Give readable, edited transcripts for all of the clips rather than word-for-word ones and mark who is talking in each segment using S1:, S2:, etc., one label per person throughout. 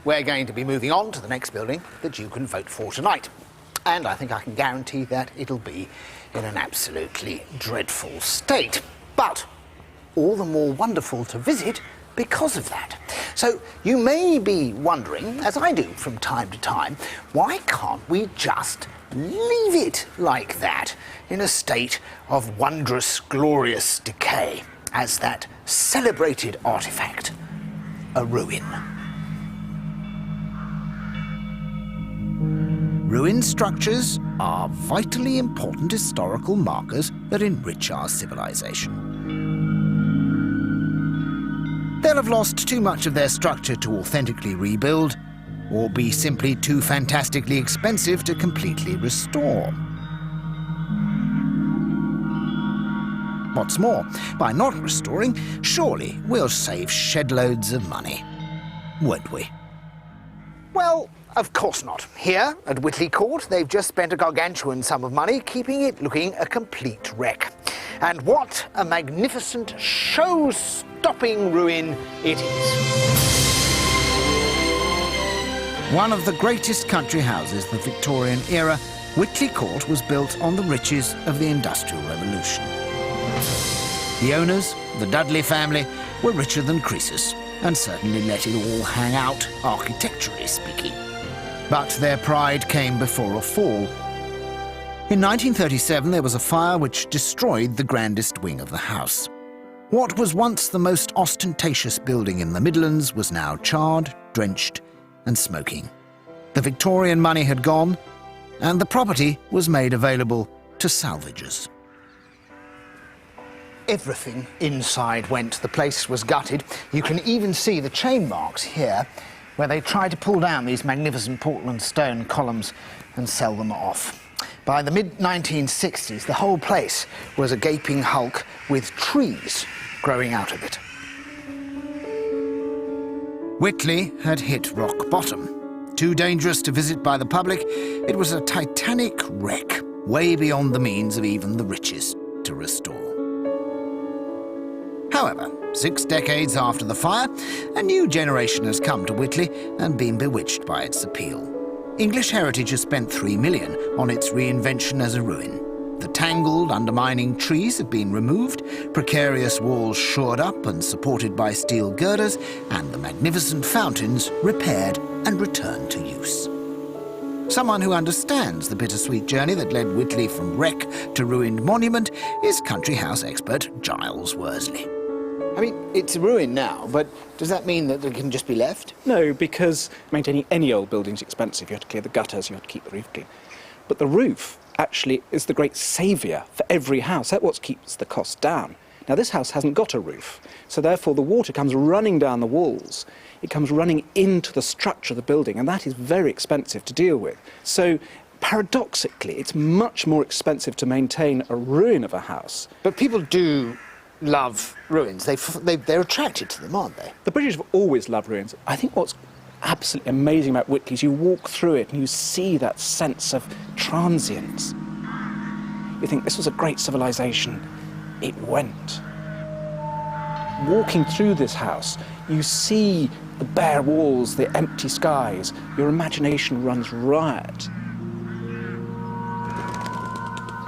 S1: We're going to be moving on to the next building that you can vote for tonight. And I think I can guarantee that it'll be in an absolutely dreadful state. But all the more wonderful to visit because of that. So you may be wondering, as I do from time to time, why can't we just leave it like that, in a state of wondrous, glorious decay, as that celebrated artefact, a ruin?
S2: Ruined structures are vitally important historical markers that enrich our civilization. They'll have lost too much of their structure to authentically rebuild, or be simply too fantastically expensive to completely restore. What's more, by not restoring, surely we'll save shed-loads of money, won't we?
S1: Well, of course not. Here at Witley Court, they've just spent a gargantuan sum of money keeping it looking a complete wreck. And what a magnificent, show-stopping ruin it is.
S2: One of the greatest country houses of the Victorian era, Witley Court was built on the riches of the Industrial Revolution. The owners, the Dudley family, were richer than Croesus, and certainly let it all hang out, architecturally speaking. But their pride came before a fall. In 1937, there was a fire which destroyed the grandest wing of the house. What was once the most ostentatious building in the Midlands was now charred, drenched, and smoking. The Victorian money had gone, and the property was made available to salvagers.
S1: Everything inside went. The place was gutted. You can even see the chain marks here, where they tried to pull down these magnificent Portland stone columns and sell them off. By the mid-1960s, the whole place was a gaping hulk with trees growing out of it.
S2: Witley had hit rock bottom. Too dangerous to visit by the public, it was a titanic wreck, way beyond the means of even the richest to restore. However, 6 decades after the fire, a new generation has come to Witley and been bewitched by its appeal. English Heritage has spent £3 million on its reinvention as a ruin. The tangled, undermining trees have been removed, precarious walls shored up and supported by steel girders, and the magnificent fountains repaired and returned to use. Someone who understands the bittersweet journey that led Witley from wreck to ruined monument is country house expert Giles Worsley.
S1: I mean, it's a ruin now, but does that mean that it can just be left?
S3: No, because maintaining any old building's expensive. You have to clear the gutters, you have to keep the roof clean. But the roof actually is the great saviour for every house. That's what keeps the cost down. Now, this house hasn't got a roof, so therefore the water comes running down the walls. It comes running into the structure of the building, and that is very expensive to deal with. So, paradoxically, it's much more expensive to maintain a ruin of a house.
S1: But people do love ruins. They're attracted to them, aren't they?
S3: The British have always loved ruins. I think what's absolutely amazing about Witley is you walk through it and you see that sense of transience. You think, this was a great civilization. It went. Walking through this house, you see the bare walls, the empty skies. Your imagination runs riot.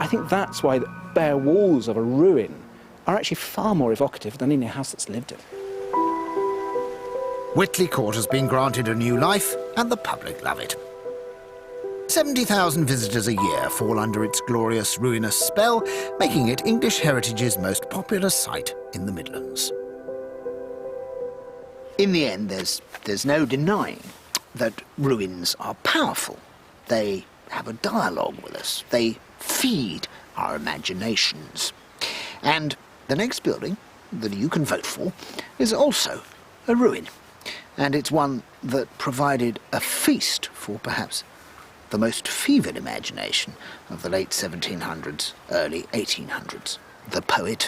S3: I think that's why the bare walls of a ruin are actually far more evocative than any house that's lived in.
S2: Witley Court has been granted a new life, and the public love it. 70,000 visitors a year fall under its glorious ruinous spell, making it English Heritage's most popular site in the Midlands.
S1: In the end, there's no denying that ruins are powerful. They have a dialogue with us. They feed our imaginations. And the next building that you can vote for is also a ruin. And it's one that provided a feast for perhaps the most fevered imagination of the late 1700s, early 1800s. The poet